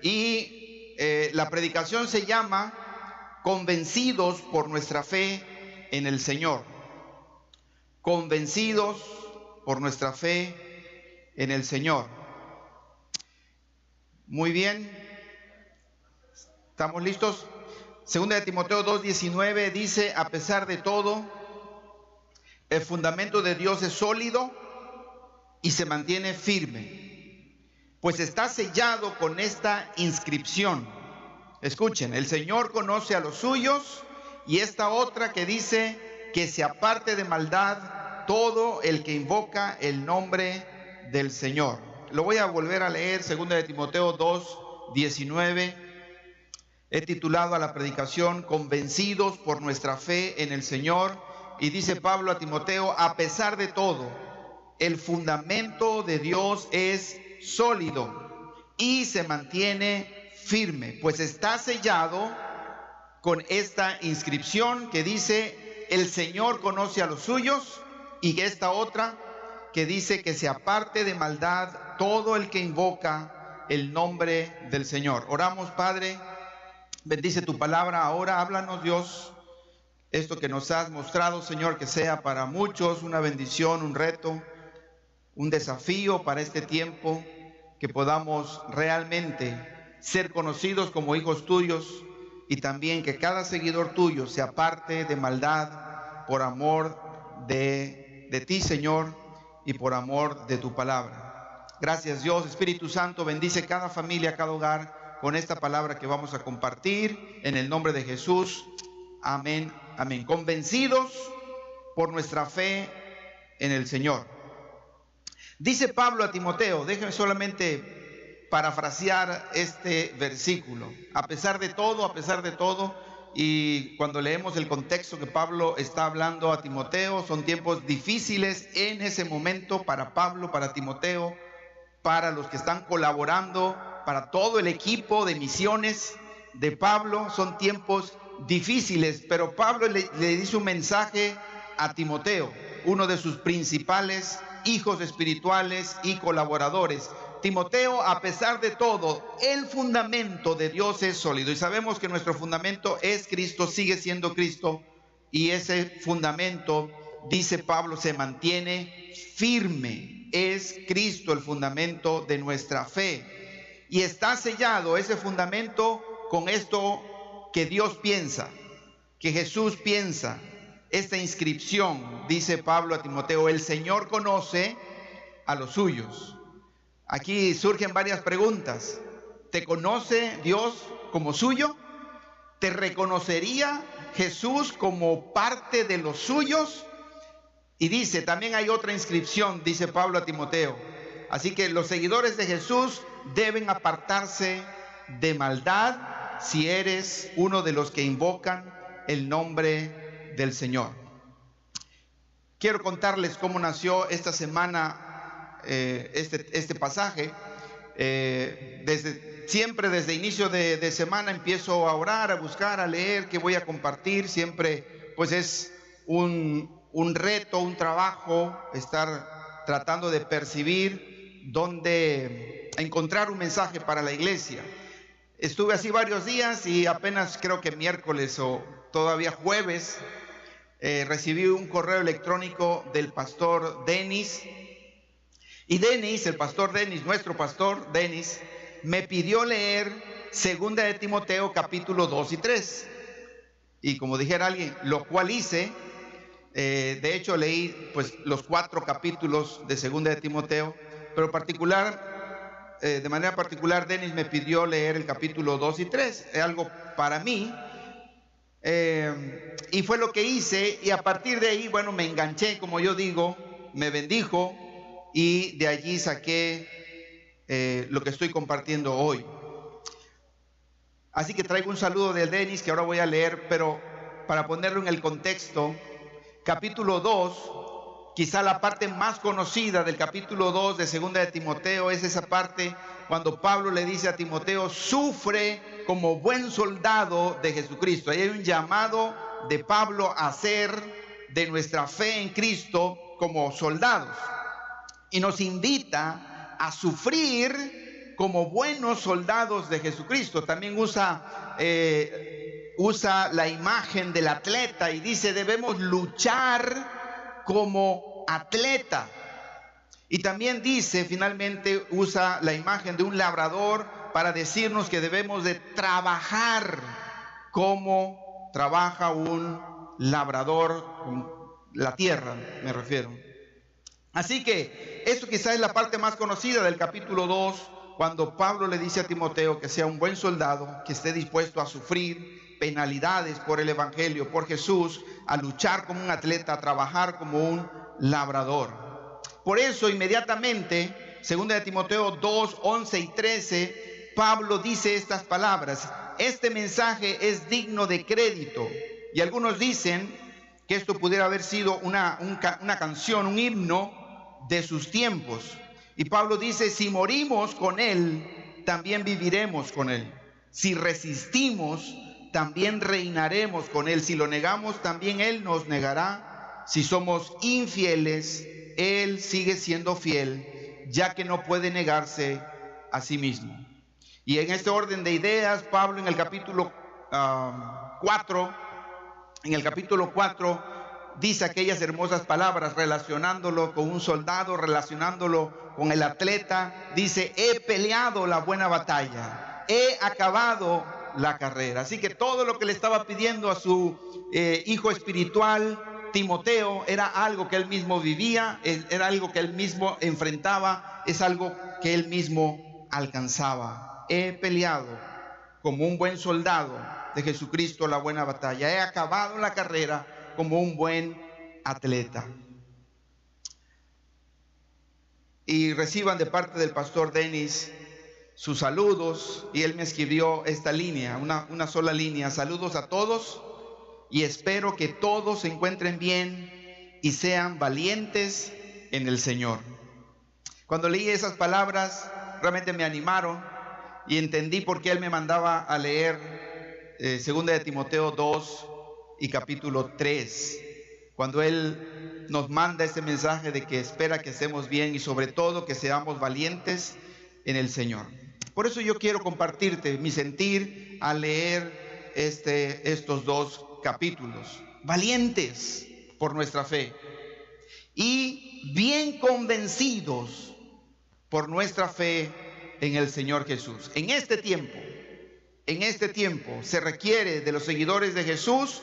Y la predicación se llama Convencidos por nuestra fe en el Señor. Convencidos por nuestra fe en el Señor. Muy bien. ¿Estamos listos? Segunda de Timoteo 2:19 dice: a pesar de todo, el fundamento de Dios es sólido y se mantiene firme, pues está sellado con esta inscripción. Escuchen, el Señor conoce a los suyos, y esta otra que dice: que se aparte de maldad todo el que invoca el nombre del Señor. Lo voy a volver a leer, segunda de Timoteo 2:19. He titulado a la predicación Convencidos por nuestra fe en el Señor, y dice Pablo a Timoteo: a pesar de todo, el fundamento de Dios es sólido y se mantiene firme, pues está sellado con esta inscripción que dice: el Señor conoce a los suyos, y esta otra que dice: que se aparte de maldad todo el que invoca el nombre del Señor. Oramos. Padre, bendice tu palabra ahora, háblanos, Dios. Esto que nos has mostrado, Señor, que sea para muchos una bendición, un reto, un desafío para este tiempo, que podamos realmente ser conocidos como hijos tuyos, y también que cada seguidor tuyo se aparte de maldad por amor de ti, Señor, y por amor de tu palabra. Gracias, Dios. Espíritu Santo, bendice cada familia, cada hogar con esta palabra que vamos a compartir, en el nombre de Jesús. Amén, amén. Convencidos por nuestra fe en el Señor. Dice Pablo a Timoteo, déjeme solamente parafrasear este versículo: a pesar de todo, y cuando leemos el contexto que Pablo está hablando a Timoteo, son tiempos difíciles en ese momento para Pablo, para Timoteo, para los que están colaborando, para todo el equipo de misiones de Pablo. Son tiempos difíciles, pero Pablo le dice un mensaje a Timoteo, uno de sus principales hijos espirituales y colaboradores. Timoteo, a pesar de todo, el fundamento de Dios es sólido, y sabemos que nuestro fundamento es Cristo, sigue siendo Cristo, y ese fundamento, dice Pablo, se mantiene firme. Es Cristo el fundamento de nuestra fe, y está sellado ese fundamento con esto que Dios piensa, que Jesús piensa. Esta inscripción, dice Pablo a Timoteo: el Señor conoce a los suyos. Aquí surgen varias preguntas. ¿Te conoce Dios como suyo? ¿Te reconocería Jesús como parte de los suyos? Y dice, también hay otra inscripción, dice Pablo a Timoteo: así que los seguidores de Jesús deben apartarse de maldad si eres uno de los que invocan el nombre del Señor. Quiero contarles cómo nació esta semana este pasaje. Desde inicio de semana empiezo a orar, a buscar, a leer qué voy a compartir. Siempre pues es un reto, un trabajo, estar tratando de percibir dónde encontrar un mensaje para la iglesia. Estuve así varios días, y apenas creo que miércoles o todavía jueves recibí un correo electrónico del pastor Denis. Y Denis, el pastor Denis, nuestro pastor Denis, me pidió leer segunda de Timoteo capítulo 2 y 3. Y como dijera alguien, lo cual hice. De hecho leí pues los 4 capítulos de segunda de Timoteo, pero de manera particular Denis me pidió leer el capítulo 2 y 3, es algo para mí, y fue lo que hice, y a partir de ahí, bueno, me enganché, como yo digo, me bendijo, y de allí saqué lo que estoy compartiendo hoy. Así que traigo un saludo de Denis que ahora voy a leer, pero para ponerlo en el contexto, capítulo 2, quizá la parte más conocida del capítulo 2 de segunda de Timoteo es esa parte cuando Pablo le dice a Timoteo: sufre como buen soldado de Jesucristo. Ahí hay un llamado de Pablo a hacer de nuestra fe en Cristo como soldados, y nos invita a sufrir como buenos soldados de Jesucristo. También usa la imagen del atleta y dice: debemos luchar como atleta. Y también dice, finalmente usa la imagen de un labrador para decirnos que debemos de trabajar como trabaja un labrador, la tierra me refiero. Así que esto quizás es la parte más conocida del capítulo 2, cuando Pablo le dice a Timoteo que sea un buen soldado, que esté dispuesto a sufrir penalidades por el evangelio, por Jesús, a luchar como un atleta, a trabajar como un labrador. Por eso inmediatamente, 2 de Timoteo 2, 11 y 13, Pablo dice estas palabras: este mensaje es digno de crédito. Y algunos dicen que esto pudiera haber sido una canción, un himno de sus tiempos. Y Pablo dice: si morimos con él, también viviremos con él. Si resistimos, también reinaremos con él. Si lo negamos, también él nos negará. Si somos infieles, él sigue siendo fiel, ya que no puede negarse a sí mismo. Y en este orden de ideas, Pablo en el capítulo 4, dice aquellas hermosas palabras relacionándolo con un soldado, relacionándolo con el atleta. Dice: he peleado la buena batalla, he acabado la carrera. Así que todo lo que le estaba pidiendo a su hijo espiritual Timoteo era algo que él mismo vivía, era algo que él mismo enfrentaba, es algo que él mismo alcanzaba. He peleado como un buen soldado de Jesucristo la buena batalla, he acabado la carrera como un buen atleta. Y reciban de parte del pastor Denis sus saludos, y él me escribió esta línea, una sola línea: saludos a todos, y espero que todos se encuentren bien y sean valientes en el Señor. Cuando leí esas palabras, realmente me animaron y entendí por qué él me mandaba a leer 2 de Timoteo 2 y capítulo 3, cuando él nos manda ese mensaje de que espera que estemos bien y sobre todo que seamos valientes en el Señor. Por eso yo quiero compartirte mi sentir al leer estos dos capítulos. Valientes por nuestra fe y bien convencidos por nuestra fe en el Señor Jesús. En este tiempo se requiere de los seguidores de Jesús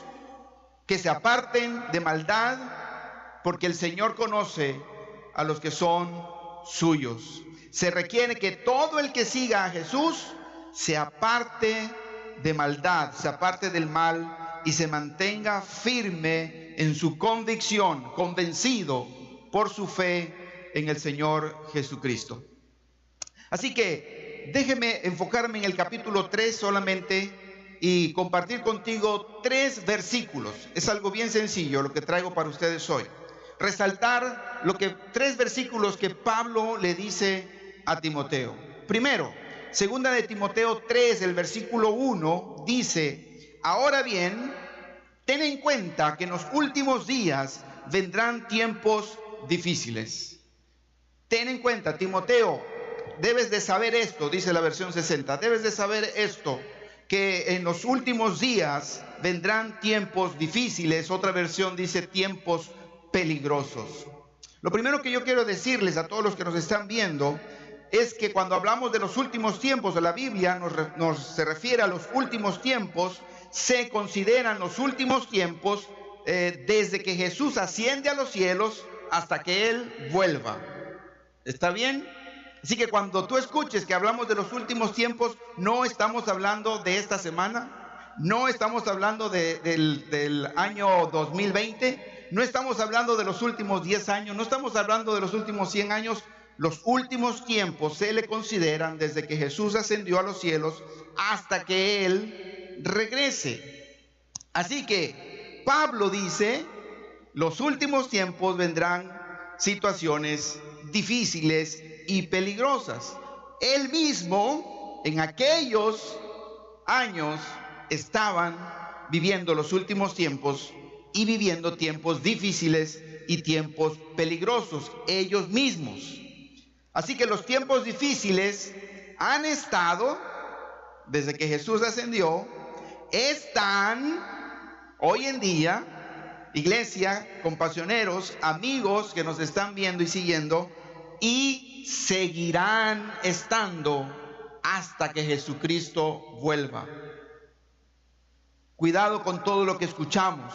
que se aparten de maldad, porque el Señor conoce a los que son suyos. Se requiere que todo el que siga a Jesús se aparte de maldad, se aparte del mal y se mantenga firme en su convicción, convencido por su fe en el Señor Jesucristo. Así que déjeme enfocarme en el capítulo 3 solamente y compartir contigo 3 versículos. Es algo bien sencillo lo que traigo para ustedes hoy. Resaltar 3 versículos que Pablo le dice a Timoteo. Primero, 2 de Timoteo 3, el versículo 1 dice: ahora bien, ten en cuenta que en los últimos días vendrán tiempos difíciles. Ten en cuenta, Timoteo, debes de saber esto, dice la versión 60, debes de saber esto, que en los últimos días vendrán tiempos difíciles. Otra versión dice tiempos peligrosos. Lo primero que yo quiero decirles a todos los que nos están viendo es que cuando hablamos de los últimos tiempos de la Biblia, se refiere a los últimos tiempos, se consideran los últimos tiempos desde que Jesús asciende a los cielos hasta que Él vuelva. ¿Está bien? Así que cuando tú escuches que hablamos de los últimos tiempos, no estamos hablando de esta semana, no estamos hablando del año 2020, no estamos hablando de los últimos 10 años, no estamos hablando de los últimos 100 años. Los últimos tiempos se le consideran desde que Jesús ascendió a los cielos hasta que Él regrese. Así que Pablo dice: los últimos tiempos vendrán situaciones difíciles y peligrosas. Él mismo en aquellos años estaban viviendo los últimos tiempos y viviendo tiempos difíciles y tiempos peligrosos ellos mismos. Así que los tiempos difíciles han estado, desde que Jesús ascendió, están hoy en día, iglesia, compasioneros, amigos que nos están viendo y siguiendo, y seguirán estando hasta que Jesucristo vuelva. Cuidado con todo lo que escuchamos,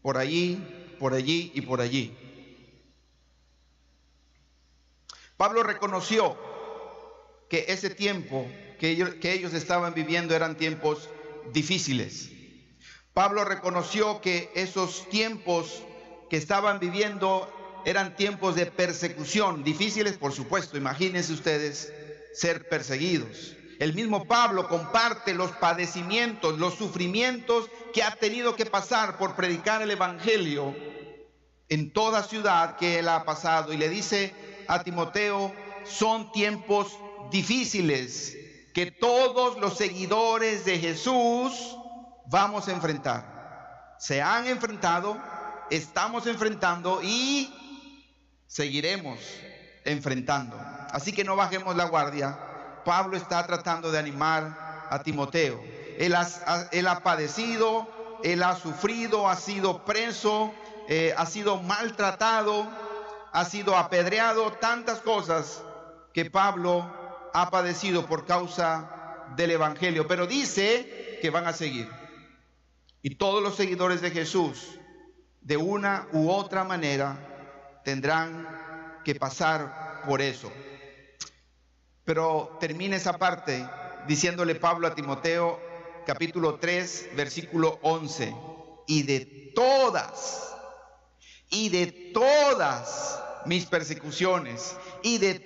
por allí, por allí y por allí. Pablo reconoció que ese tiempo que ellos estaban viviendo eran tiempos difíciles. Pablo reconoció que esos tiempos que estaban viviendo eran tiempos de persecución, difíciles por supuesto. Imagínense ustedes ser perseguidos. El mismo Pablo comparte los padecimientos, los sufrimientos que ha tenido que pasar por predicar el evangelio en toda ciudad que él ha pasado, y le dice a Timoteo: son tiempos difíciles que todos los seguidores de Jesús vamos a enfrentar. Se han enfrentado, estamos enfrentando y seguiremos enfrentando. Así que no bajemos la guardia. Pablo está tratando de animar a Timoteo. Él ha padecido, él ha sufrido, ha sido preso, ha sido maltratado, ha sido apedreado, tantas cosas que Pablo ha padecido por causa del evangelio, pero dice que van a seguir. Y todos los seguidores de Jesús, de una u otra manera, tendrán que pasar por eso. Pero termina esa parte diciéndole Pablo a Timoteo, capítulo 3, versículo 11: y de todas mis persecuciones, y de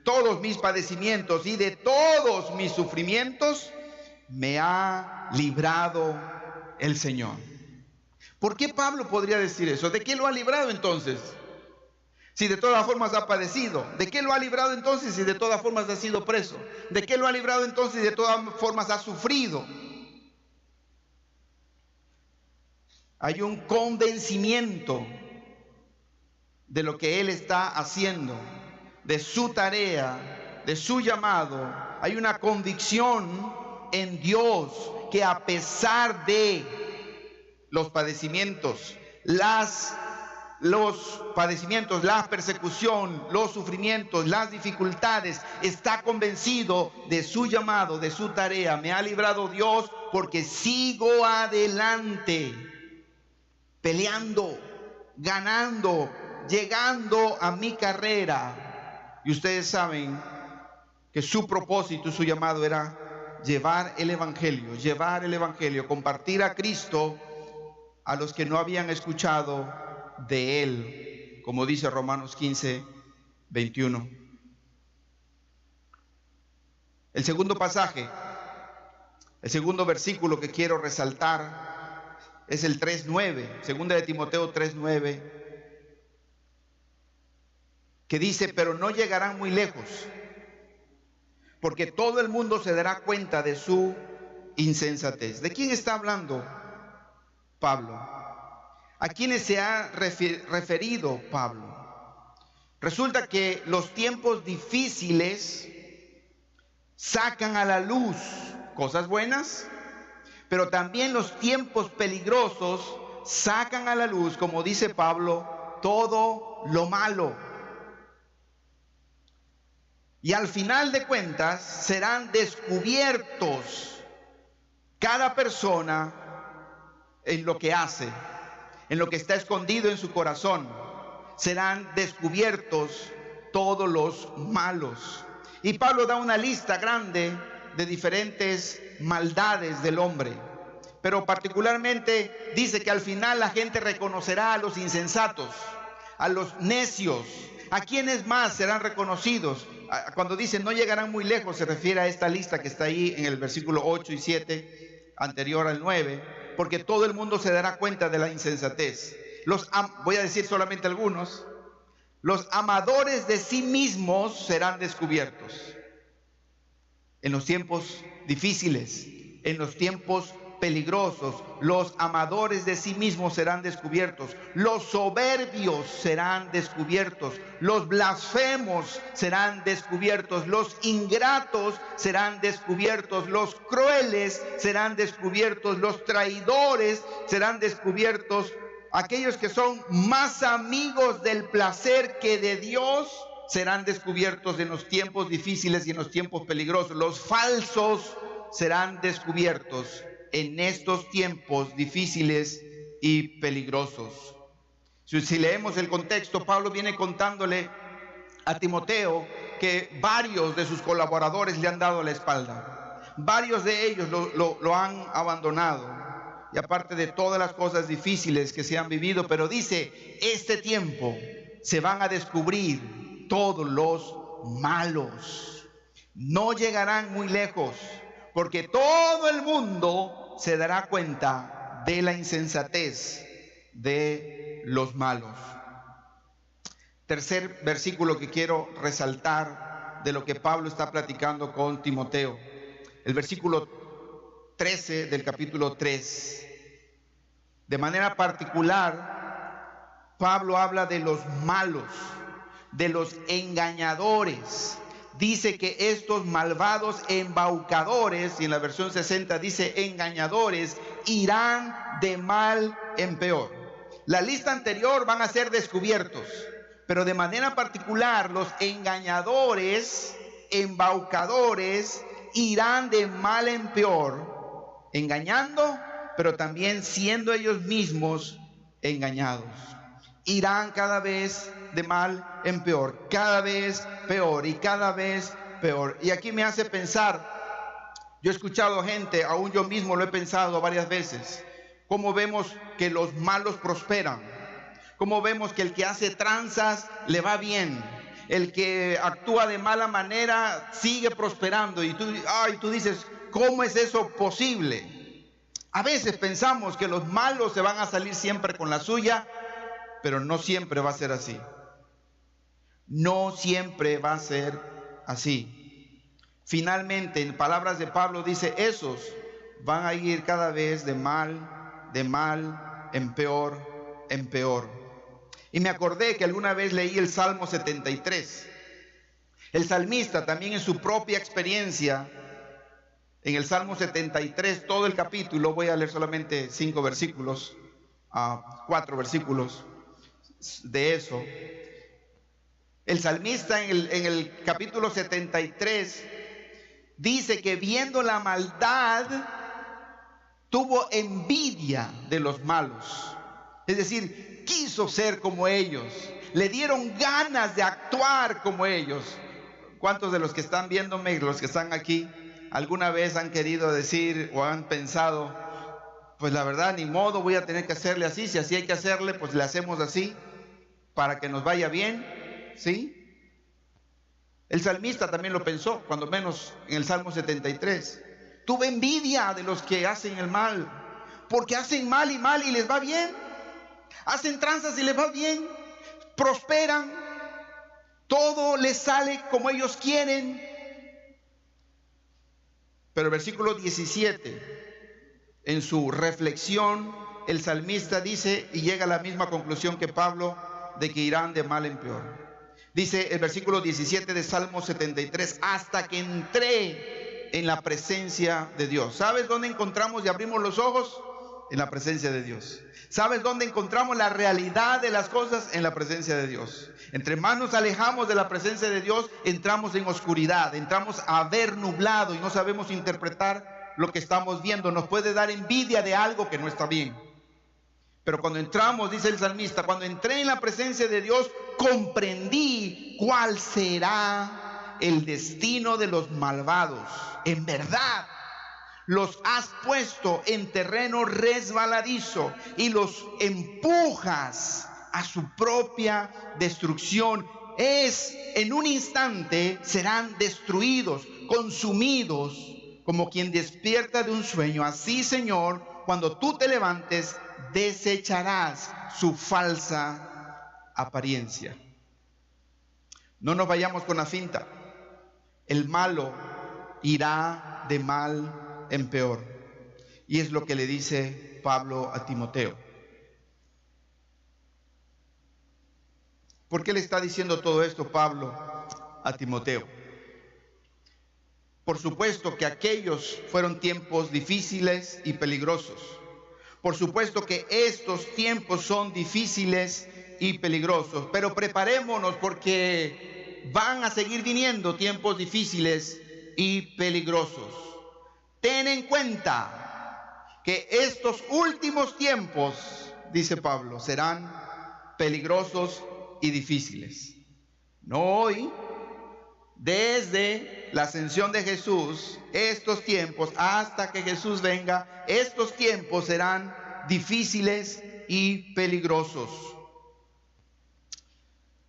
todos mis padecimientos, y de todos mis sufrimientos, me ha librado el Señor. ¿Por qué Pablo podría decir eso? ¿De qué lo ha librado entonces? Si de todas formas ha padecido. ¿De qué lo ha librado entonces si de todas formas ha sido preso? ¿De qué lo ha librado entonces si de todas formas ha sufrido? Hay un convencimiento de lo que él está haciendo, de su tarea, de su llamado. Hay una convicción en Dios que a pesar de los padecimientos, la persecución, los sufrimientos, las dificultades, está convencido de su llamado, de su tarea. Me ha librado Dios porque sigo adelante, peleando, ganando, llegando a mi carrera. Y ustedes saben que su propósito, su llamado era llevar el evangelio, compartir a Cristo a los que no habían escuchado de él, como dice Romanos 15, 21. El segundo pasaje, el segundo versículo que quiero resaltar es el 3:9, segunda de Timoteo 3:9, que dice: pero no llegarán muy lejos, porque todo el mundo se dará cuenta de su insensatez. ¿De quién está hablando Pablo? ¿A quiénes se ha referido Pablo? Resulta que los tiempos difíciles sacan a la luz cosas buenas, pero también los tiempos peligrosos sacan a la luz, como dice Pablo, todo lo malo. Y al final de cuentas serán descubiertos cada persona en lo que hace, en lo que está escondido en su corazón. Serán descubiertos todos los malos. Y Pablo da una lista grande de diferentes maldades del hombre, pero particularmente dice que al final la gente reconocerá a los insensatos, a los necios. ¿A quiénes más serán reconocidos? Cuando dice no llegarán muy lejos, se refiere a esta lista que está ahí en el versículo 8 y 7, anterior al 9, porque todo el mundo se dará cuenta de la insensatez. Voy a decir solamente algunos. Los amadores de sí mismos serán descubiertos. En los tiempos difíciles, en los tiempos peligrosos. Los amadores de sí mismos serán descubiertos. Los soberbios serán descubiertos. Los blasfemos serán descubiertos. Los ingratos serán descubiertos. Los crueles serán descubiertos. Los traidores serán descubiertos. Aquellos que son más amigos del placer que de Dios serán descubiertos en los tiempos difíciles y en los tiempos peligrosos. Los falsos serán descubiertos en estos tiempos difíciles y peligrosos. Si leemos el contexto, Pablo viene contándole a Timoteo que varios de sus colaboradores le han dado la espalda. Varios de ellos lo han abandonado. Y aparte de todas las cosas difíciles que se han vivido, pero dice, este tiempo se van a descubrir todos los malos. No llegarán muy lejos, porque todo el mundo se dará cuenta de la insensatez de los malos. Tercer versículo que quiero resaltar de lo que Pablo está platicando con Timoteo. El versículo 13 del capítulo 3. De manera particular, Pablo habla de los malos, de los engañadores. Dice que estos malvados embaucadores, y en la versión 60 dice engañadores, irán de mal en peor. La lista anterior van a ser descubiertos, pero de manera particular los engañadores, embaucadores, irán de mal en peor, engañando, pero también siendo ellos mismos engañados. Irán cada vez de mal en peor, cada vez peor y cada vez peor. Y aquí me hace pensar, yo he escuchado gente, aún yo mismo lo he pensado varias veces, cómo vemos que los malos prosperan, cómo vemos que el que hace tranzas le va bien, el que actúa de mala manera sigue prosperando, y tú dices, ¿cómo es eso posible? A veces pensamos que los malos se van a salir siempre con la suya, pero no siempre va a ser así. No siempre va a ser así. Finalmente, en palabras de Pablo dice, esos van a ir cada vez de mal en peor, en peor. Y me acordé que alguna vez leí el Salmo 73. El salmista también en su propia experiencia, en el Salmo 73, todo el capítulo, voy a leer solamente 4 versículos de eso. El salmista en el capítulo 73 dice que viendo la maldad tuvo envidia de los malos. Es decir, quiso ser como ellos. Le dieron ganas de actuar como ellos. ¿Cuántos de los que están viéndome, los que están aquí, alguna vez han querido decir o han pensado, pues la verdad, ni modo, voy a tener que hacerle así, si así hay que hacerle, pues le hacemos así, para que nos vaya bien, ¿sí? El salmista también lo pensó, cuando menos en el Salmo 73. Tuve envidia de los que hacen el mal, porque hacen mal y les va bien. Hacen tranzas y les va bien, prosperan, todo les sale como ellos quieren. Pero el versículo 17, en su reflexión, el salmista dice y llega a la misma conclusión que Pablo, de que irán de mal en peor. Dice el versículo 17 de Salmo 73, hasta que entré en la presencia de Dios. ¿Sabes dónde encontramos y abrimos los ojos? En la presencia de Dios. ¿Sabes dónde encontramos la realidad de las cosas? En la presencia de Dios. Entre más nos alejamos de la presencia de Dios, entramos en oscuridad, entramos a ver nublado y no sabemos interpretar lo que estamos viendo. Nos puede dar envidia de algo que no está bien. Pero cuando entramos, dice el salmista, cuando entré en la presencia de Dios, comprendí cuál será el destino de los malvados. En verdad, los has puesto en terreno resbaladizo y los empujas a su propia destrucción. En un instante serán destruidos, consumidos, como quien despierta de un sueño. Así, Señor, cuando tú te levantes, desecharás su falsa apariencia. No nos vayamos con la finta. El malo irá de mal en peor. Y es lo que le dice Pablo a Timoteo. ¿Por qué le está diciendo todo esto Pablo a Timoteo? Por supuesto que aquellos fueron tiempos difíciles y peligrosos. Por supuesto que estos tiempos son difíciles y peligrosos, pero preparémonos porque van a seguir viniendo tiempos difíciles y peligrosos. Ten en cuenta que estos últimos tiempos, dice Pablo, serán peligrosos y difíciles. No hoy, desde la ascensión de Jesús, estos tiempos, hasta que Jesús venga, estos tiempos serán difíciles y peligrosos.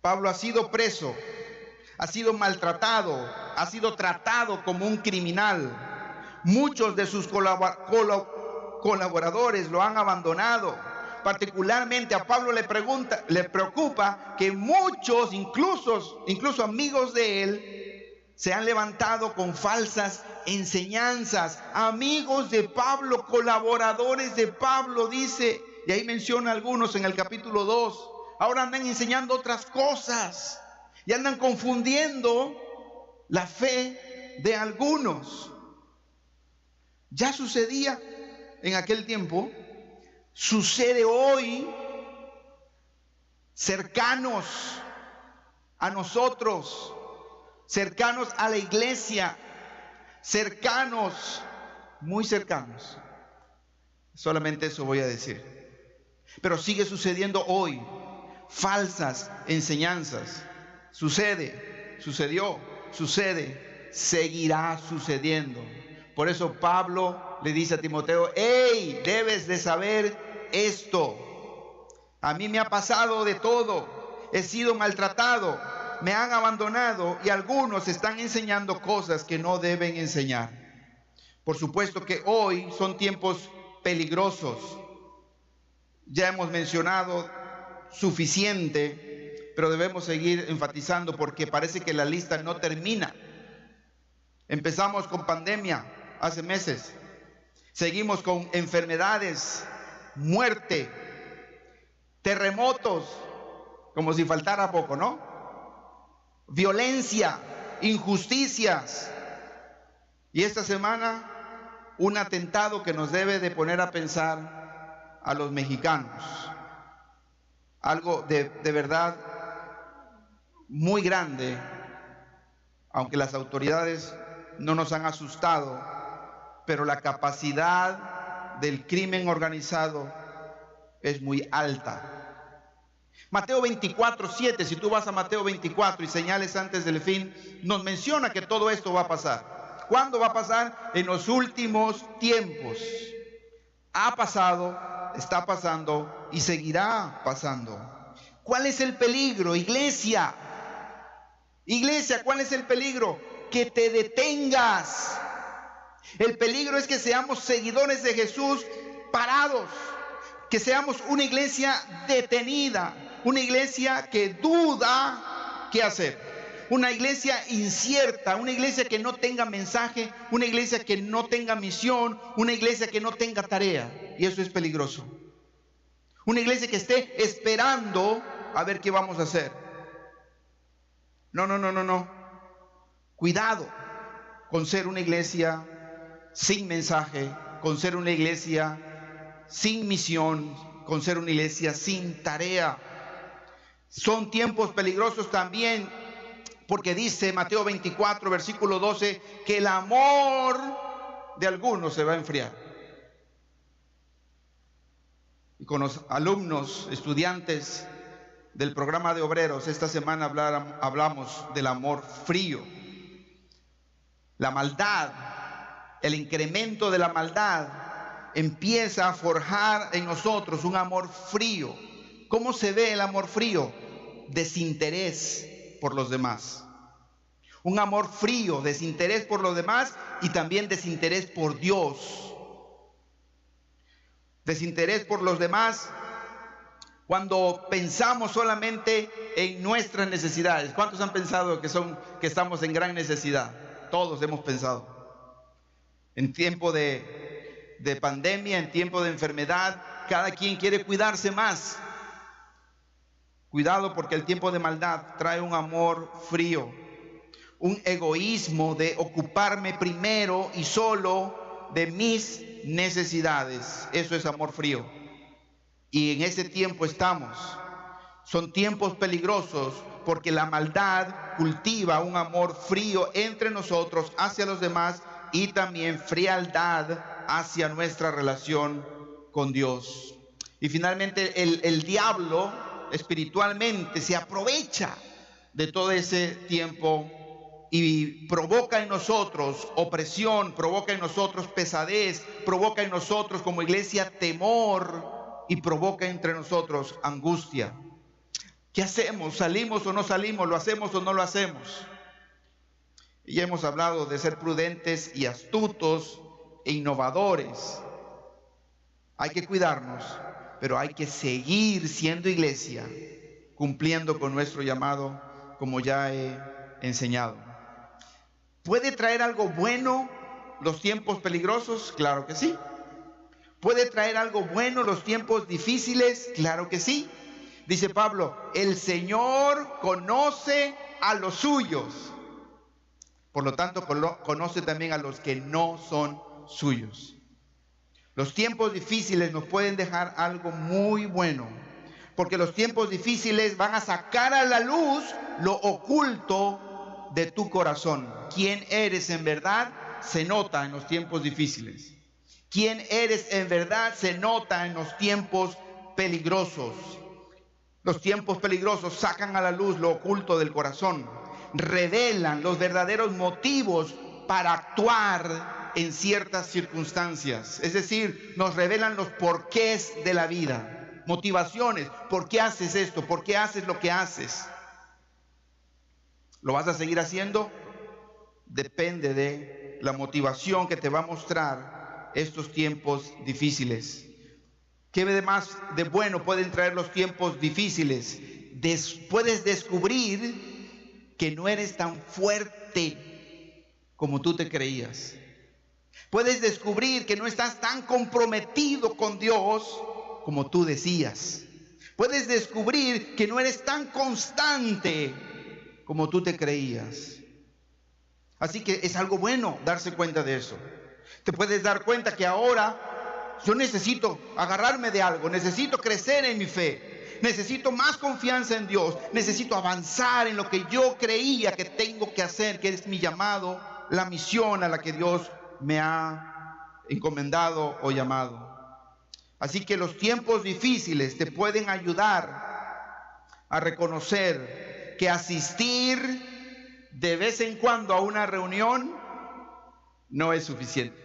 Pablo ha sido preso, ha sido maltratado, ha sido tratado como un criminal. Muchos de sus colaboradores lo han abandonado. Particularmente a Pablo le preocupa que muchos, incluso amigos de él, se han levantado con falsas enseñanzas. Amigos de Pablo, colaboradores de Pablo, dice, y ahí menciona algunos en el capítulo 2. Ahora andan enseñando otras cosas y andan confundiendo la fe de algunos. Ya sucedía en aquel tiempo, sucede hoy, cercanos a nosotros, cercanos a la iglesia, cercanos, muy cercanos. Solamente eso voy a decir. Pero sigue sucediendo hoy. Falsas enseñanzas. Sucedió, sucede, seguirá sucediendo. Por eso Pablo le dice a Timoteo: hey, debes de saber esto. A mí me ha pasado de todo. He sido maltratado, me han abandonado y algunos están enseñando cosas que no deben enseñar. Por supuesto que hoy son tiempos peligrosos. Ya hemos mencionado suficiente, pero debemos seguir enfatizando porque parece que la lista no termina. Empezamos con pandemia hace meses, seguimos con enfermedades, muerte, terremotos, como si faltara poco, ¿no? Violencia, injusticias. Y esta semana, un atentado que nos debe de poner a pensar a los mexicanos. Algo de verdad muy grande, aunque las autoridades no nos han asustado, pero la capacidad del crimen organizado es muy alta. Mateo 24:7, si tú vas a Mateo 24 y señales antes del fin, nos menciona que todo esto va a pasar. ¿Cuándo va a pasar? En los últimos tiempos. Ha pasado, está pasando y seguirá pasando. ¿Cuál es el peligro, iglesia? Iglesia, ¿cuál es el peligro? Que te detengas. El peligro es que seamos seguidores de Jesús parados, que seamos una iglesia detenida, una iglesia que duda qué hacer. Una iglesia incierta, una iglesia que no tenga mensaje, una iglesia que no tenga misión, una iglesia que no tenga tarea. Y eso es peligroso. Una iglesia que esté esperando a ver qué vamos a hacer. No. Cuidado con ser una iglesia sin mensaje, con ser una iglesia sin misión, con ser una iglesia sin tarea. Son tiempos peligrosos también, porque dice Mateo 24, versículo 12, que el amor de algunos se va a enfriar. Y con los alumnos, estudiantes del programa de obreros, esta semana hablamos del amor frío. La maldad, el incremento de la maldad empieza a forjar en nosotros un amor frío. ¿Cómo se ve el amor frío? Desinterés por los demás. Un amor frío, desinterés por los demás y también desinterés por Dios. Desinterés por los demás cuando pensamos solamente en nuestras necesidades. ¿Cuántos han pensado que estamos en gran necesidad? Todos hemos pensado. En tiempo de de pandemia, en tiempo de enfermedad, cada quien quiere cuidarse más. Cuidado, porque el tiempo de maldad trae un amor frío, un egoísmo de ocuparme primero y solo de mis necesidades. Eso es amor frío. Y en ese tiempo estamos. Son tiempos peligrosos porque la maldad cultiva un amor frío entre nosotros hacia los demás y también frialdad hacia nuestra relación con Dios. Y finalmente el diablo espiritualmente se aprovecha de todo ese tiempo y provoca en nosotros opresión, provoca en nosotros pesadez, provoca en nosotros como iglesia temor y provoca entre nosotros angustia. ¿Qué hacemos? ¿Salimos o no salimos? ¿Lo hacemos o no lo hacemos? Y hemos hablado de ser prudentes y astutos e innovadores. Hay que cuidarnos, pero hay que seguir siendo iglesia, cumpliendo con nuestro llamado, como ya he enseñado. ¿Puede traer algo bueno los tiempos peligrosos? Claro que sí. ¿Puede traer algo bueno los tiempos difíciles? Claro que sí. Dice Pablo, el Señor conoce a los suyos. Por lo tanto, conoce también a los que no son suyos. Los tiempos difíciles nos pueden dejar algo muy bueno, porque los tiempos difíciles van a sacar a la luz lo oculto de tu corazón. ¿Quién eres en verdad? Se nota en los tiempos difíciles. ¿Quién eres en verdad? Se nota en los tiempos peligrosos. Los tiempos peligrosos sacan a la luz lo oculto del corazón, revelan los verdaderos motivos para actuar en ciertas circunstancias. Es decir, nos revelan los porqués de la vida, motivaciones. ¿Por qué haces esto? ¿Por qué haces lo que haces? ¿Lo vas a seguir haciendo? Depende de la motivación que te va a mostrar estos tiempos difíciles. ¿Qué de más de bueno pueden traer los tiempos difíciles? Puedes descubrir que no eres tan fuerte como tú te creías. Puedes descubrir que no estás tan comprometido con Dios como tú decías. Puedes descubrir que no eres tan constante como tú te creías. Así que es algo bueno darse cuenta de eso. Te puedes dar cuenta que ahora yo necesito agarrarme de algo, necesito crecer en mi fe, necesito más confianza en Dios, necesito avanzar en lo que yo creía que tengo que hacer, que es mi llamado, la misión a la que Dios me ha encomendado o llamado. Así que los tiempos difíciles te pueden ayudar a reconocer que asistir de vez en cuando a una reunión no es suficiente.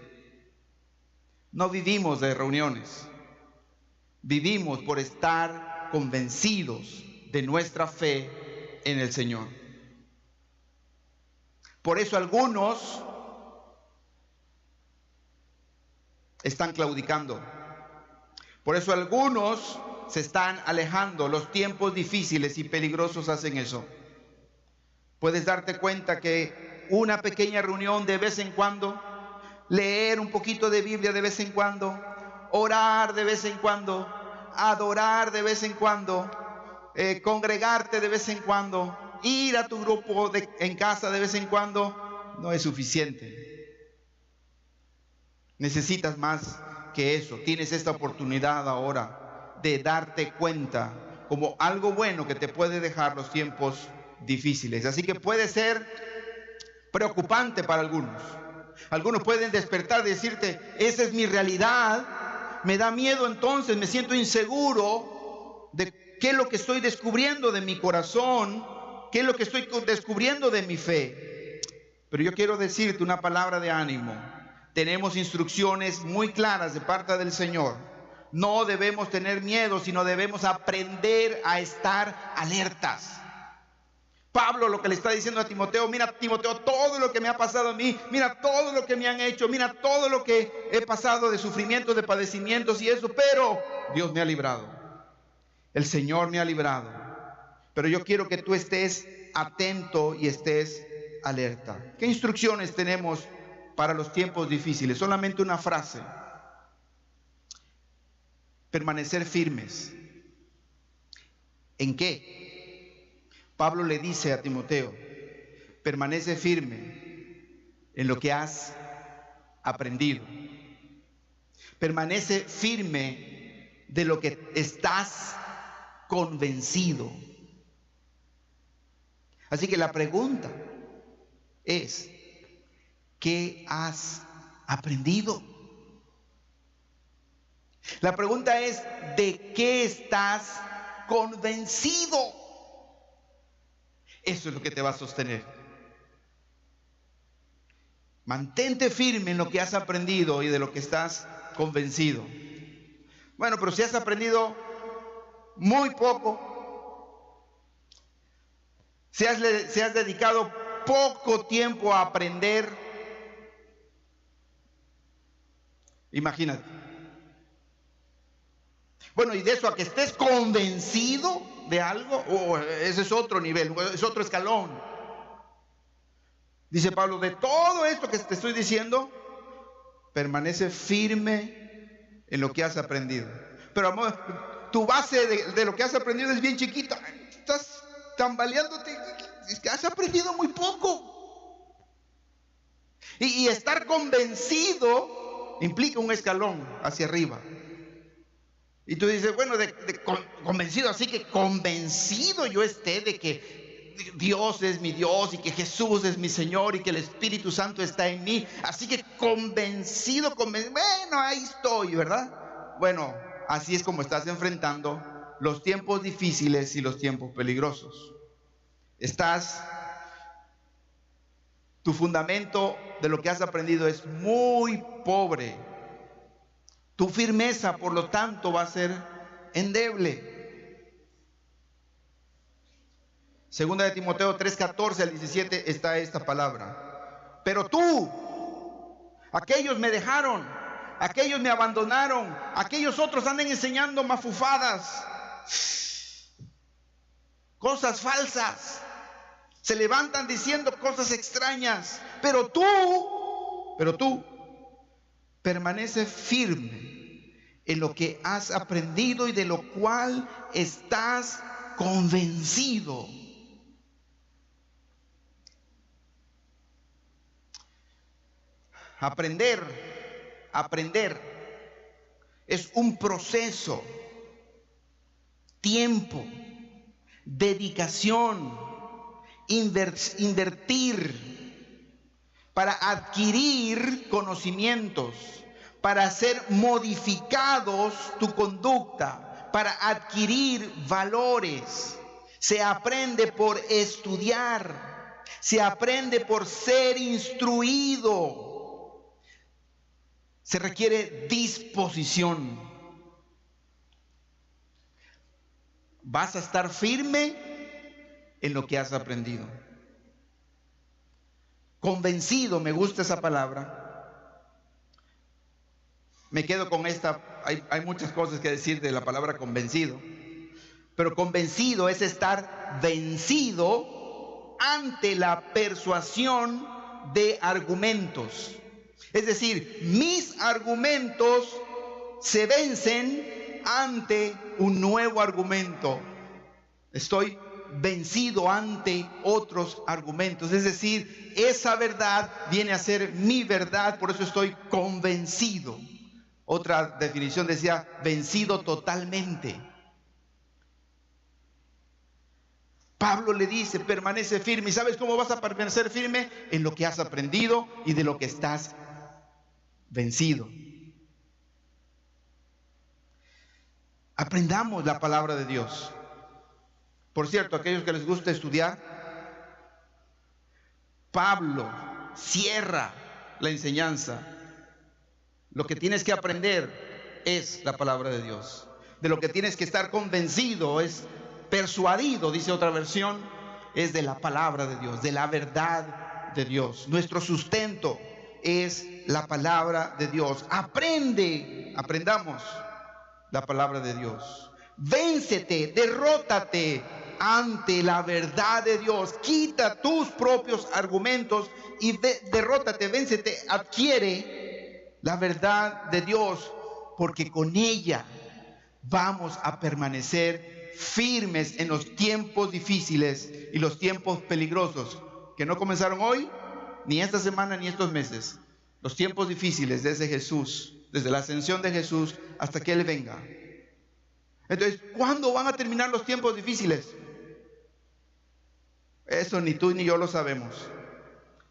No vivimos de reuniones, vivimos por estar convencidos de nuestra fe en el Señor. Por eso algunos están claudicando, por eso algunos se están alejando. Los tiempos difíciles y peligrosos hacen eso. Puedes darte cuenta que una pequeña reunión de vez en cuando, leer un poquito de Biblia de vez en cuando, orar de vez en cuando, adorar de vez en cuando, congregarte de vez en cuando, ir a tu grupo en casa de vez en cuando, no es suficiente. Necesitas más que eso. Tienes esta oportunidad ahora de darte cuenta como algo bueno que te puede dejar los tiempos difíciles. Así que puede ser preocupante para algunos. Algunos pueden despertar y decirte, esa es mi realidad, me da miedo entonces, me siento inseguro de qué es lo que estoy descubriendo de mi corazón, qué es lo que estoy descubriendo de mi fe. Pero yo quiero decirte una palabra de ánimo. Tenemos instrucciones muy claras de parte del Señor. No debemos tener miedo, sino debemos aprender a estar alertas. Pablo lo que le está diciendo a Timoteo, mira Timoteo, todo lo que me ha pasado a mí, mira todo lo que me han hecho, mira todo lo que he pasado de sufrimientos, de padecimientos y eso, pero Dios me ha librado, el Señor me ha librado. Pero yo quiero que tú estés atento y estés alerta. ¿Qué instrucciones tenemos para los tiempos difíciles? Solamente una frase. permanecer firmes. ¿En qué? Pablo le dice a Timoteo, permanece firme en lo que has aprendido. Permanece firme de lo que estás convencido. Así que la pregunta es, ¿qué has aprendido? La pregunta es, ¿de qué estás convencido? Eso es lo que te va a sostener. Mantente firme en lo que has aprendido y de lo que estás convencido. Bueno, pero si has aprendido muy poco, si has dedicado poco tiempo a aprender, imagínate. Bueno, y de eso a que estés convencido de algo, ese es otro nivel, es otro escalón. Dice Pablo, de todo esto que te estoy diciendo, permanece firme en lo que has aprendido. Pero amor, tu base de lo que has aprendido es bien chiquita. Estás tambaleándote, es que has aprendido muy poco. Y estar convencido implica un escalón hacia arriba. Y tú dices, bueno, convencido, así que convencido yo esté de que Dios es mi Dios y que Jesús es mi Señor y que el Espíritu Santo está en mí. Así que convencido, bueno, ahí estoy, ¿verdad? Bueno, así es como estás enfrentando los tiempos difíciles y los tiempos peligrosos. Tu fundamento de lo que has aprendido es muy pobre. Tu firmeza, por lo tanto, va a ser endeble. Segunda de Timoteo 3:14 al 17 está esta palabra. Pero tú, aquellos me dejaron, aquellos me abandonaron, aquellos otros andan enseñando mafufadas, cosas falsas, se levantan diciendo cosas extrañas. Pero tú, permanece firme en lo que has aprendido y de lo cual estás convencido. Aprender es un proceso, tiempo, dedicación, invertir para adquirir conocimientos, para hacer modificados tu conducta, para adquirir valores. Se aprende por estudiar, se aprende por ser instruido. Se requiere disposición. Vas a estar firme en lo que has aprendido. Convencido, me gusta esa palabra. Me quedo con esta. Hay muchas cosas que decir de la palabra convencido, pero convencido es estar vencido ante la persuasión de argumentos. Es decir, mis argumentos se vencen ante un nuevo argumento. Estoy vencido ante otros argumentos. Es decir, esa verdad viene a ser mi verdad, por eso estoy convencido. Otra definición decía, vencido totalmente. Pablo le dice, permanece firme. ¿Y sabes cómo vas a permanecer firme? En lo que has aprendido y de lo que estás vencido. Aprendamos la palabra de Dios. Por cierto, aquellos que les gusta estudiar, Pablo cierra la enseñanza. Lo que tienes que aprender es la palabra de Dios. De lo que tienes que estar convencido, es persuadido, dice otra versión, es de la palabra de Dios, de la verdad de Dios. Nuestro sustento es la palabra de Dios. Aprendamos la palabra de Dios. Véncete, derrótate ante la verdad de Dios. Quita tus propios argumentos y derrótate, véncete, adquiere la verdad de Dios, porque con ella vamos a permanecer firmes en los tiempos difíciles y los tiempos peligrosos que no comenzaron hoy, ni esta semana, ni estos meses. Los tiempos difíciles desde Jesús, desde la ascensión de Jesús hasta que Él venga. Entonces, ¿cuándo van a terminar los tiempos difíciles? Eso ni tú ni yo lo sabemos.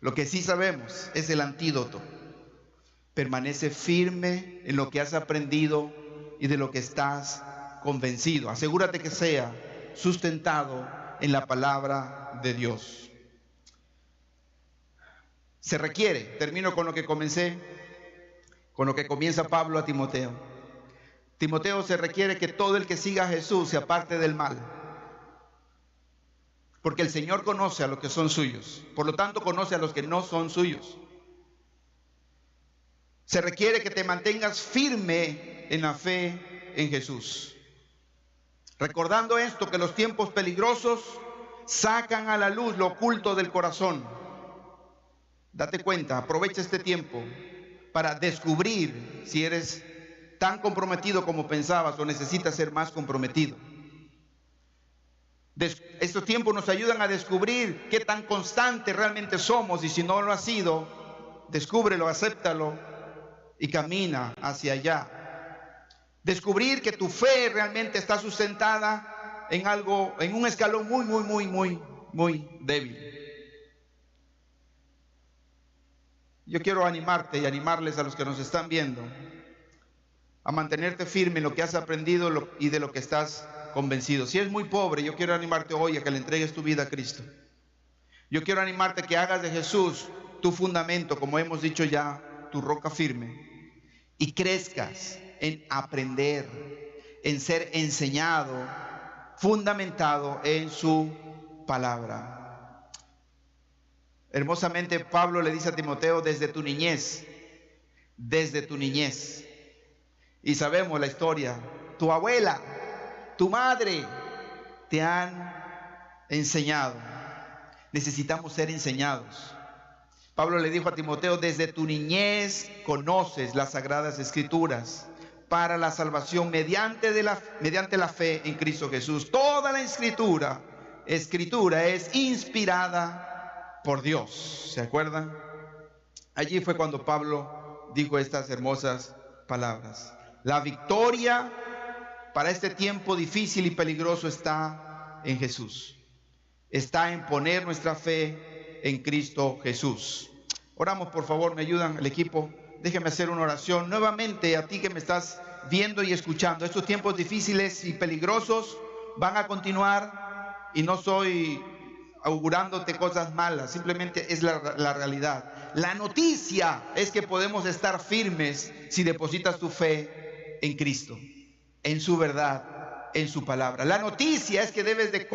Lo que sí sabemos es el antídoto. Permanece firme en lo que has aprendido y de lo que estás convencido. Asegúrate que sea sustentado en la palabra de Dios. Se requiere, termino con lo que comencé, con lo que comienza Pablo a Timoteo. Timoteo, se requiere que todo el que siga a Jesús se aparte del mal. Porque el Señor conoce a los que son suyos. Por lo tanto, conoce a los que no son suyos. Se requiere que te mantengas firme en la fe en Jesús. Recordando esto, que los tiempos peligrosos sacan a la luz lo oculto del corazón. Date cuenta, aprovecha este tiempo para descubrir si eres tan comprometido como pensabas o necesitas ser más comprometido. Estos tiempos nos ayudan a descubrir qué tan constante realmente somos, y si no lo has sido, descúbrelo, acéptalo y camina hacia allá. Descubrir que tu fe realmente está sustentada en algo, en un escalón muy débil. Yo quiero animarte y animarles a los que nos están viendo a mantenerte firme en lo que has aprendido y de lo que estás convencido. Si eres muy pobre, yo quiero animarte hoy a que le entregues tu vida a Cristo. Yo quiero animarte a que hagas de Jesús tu fundamento, como hemos dicho ya, tu roca firme, y crezcas en aprender, en ser enseñado, fundamentado en su palabra. Hermosamente Pablo le dice a Timoteo, desde tu niñez, y sabemos la historia, tu abuela, tu madre te han enseñado. Necesitamos ser enseñados. Pablo le dijo a Timoteo, desde tu niñez conoces las sagradas escrituras para la salvación mediante la fe en Cristo Jesús. Toda la escritura es inspirada por Dios. ¿Se acuerdan? Allí fue cuando Pablo dijo estas hermosas palabras. La victoria para este tiempo difícil y peligroso está en Jesús. Está en poner nuestra fe en Cristo Jesús. Oramos, por favor, me ayudan el equipo. Déjenme hacer una oración. Nuevamente, a ti que me estás viendo y escuchando, estos tiempos difíciles y peligrosos van a continuar, y no soy augurándote cosas malas, simplemente es la realidad. La noticia es que podemos estar firmes si depositas tu fe en Cristo, en su verdad, en su palabra. La noticia es que debes de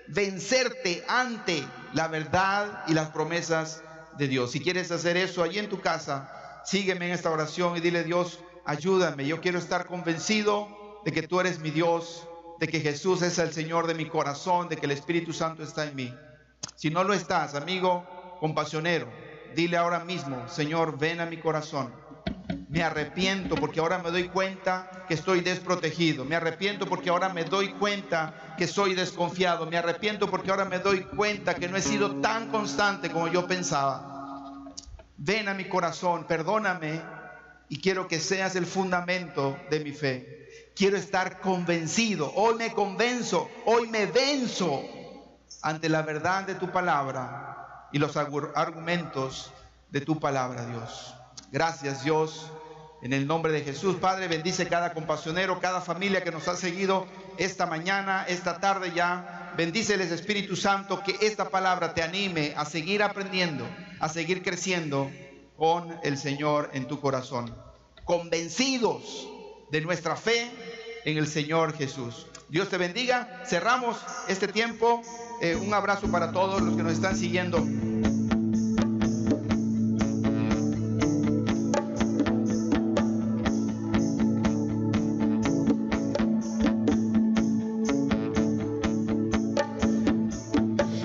vencerte ante la verdad y las promesas de Dios. Si quieres hacer eso allí en tu casa, sígueme en esta oración y dile: Dios, ayúdame, yo quiero estar convencido de que tú eres mi Dios, de que Jesús es el Señor de mi corazón, de que el Espíritu Santo está en mí. Si no lo estás, amigo compasionero, dile ahora mismo: Señor, ven a mi corazón. Me arrepiento porque ahora me doy cuenta que estoy desprotegido. Me arrepiento porque ahora me doy cuenta que soy desconfiado. Me arrepiento porque ahora me doy cuenta que no he sido tan constante como yo pensaba. Ven a mi corazón, perdóname, y quiero que seas el fundamento de mi fe. Quiero estar convencido. Hoy me convenzo, hoy me venzo ante la verdad de tu palabra y los argumentos de tu palabra, Dios. Gracias, Dios, en el nombre de Jesús. Padre, bendice cada compasionero, cada familia que nos ha seguido esta mañana, esta tarde ya. Bendíceles, Espíritu Santo, que esta palabra te anime a seguir aprendiendo, a seguir creciendo con el Señor en tu corazón, convencidos de nuestra fe en el Señor Jesús. Dios te bendiga. Cerramos este tiempo. Un abrazo para todos los que nos están siguiendo.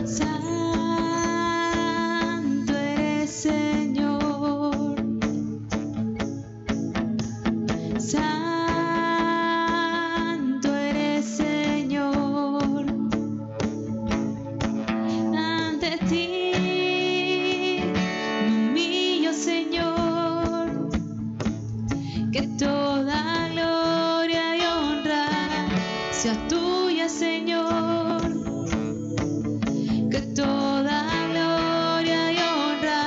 Santo Que toda gloria y honra sea tuya, Señor. Que toda gloria y honra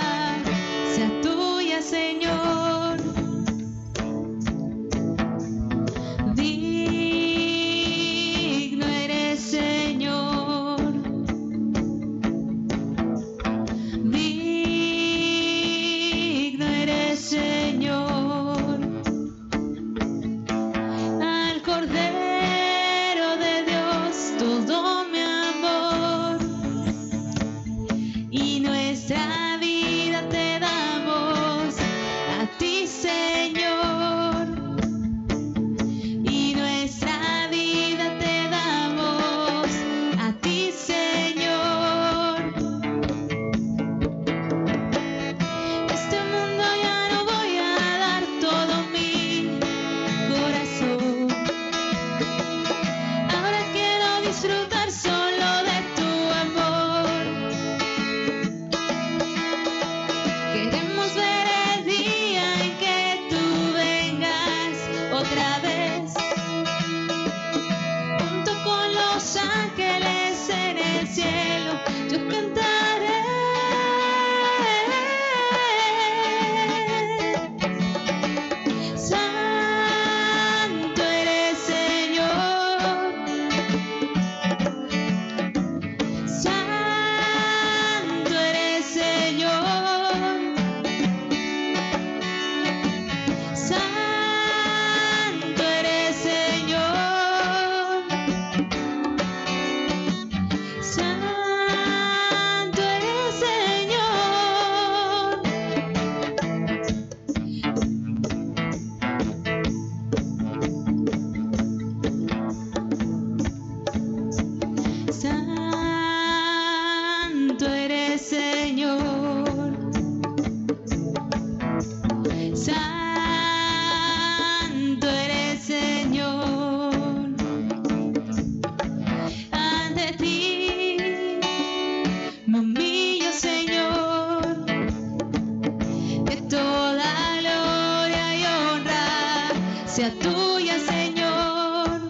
sea tuya, Señor. Digno eres, Señor. Digno eres, Señor. Al Cordero de Dios todo mi amor, y nuestra vida te damos a ti, Señor. Y nuestra vida te damos a ti, Señor. Este mundo ya no voy a dar todo mi corazón. Ahora quiero disfrutar solo de tu amor. Queremos ver el día en que tú vengas otra vez, junto con los ángeles en el cielo. Yo cantaré. Santo eres, Señor. Santo eres, Señor. Santo eres, Señor. Santo eres, Señor. Santo eres, Señor. Santo eres, Señor. Ante ti me humillo, Señor. Que toda gloria y honra sea tuya, Señor.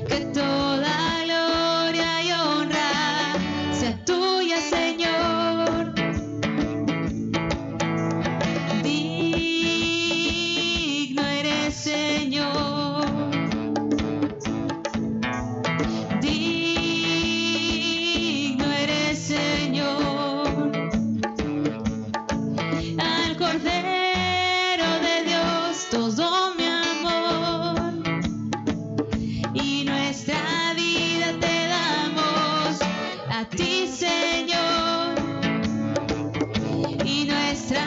Que toda gloria y honra sea tuya, Señor. Digno eres, Señor. Digno eres, Señor. Al Cordero de Dios todo mi amor, y nuestra vida te damos a ti, Señor. Y nuestra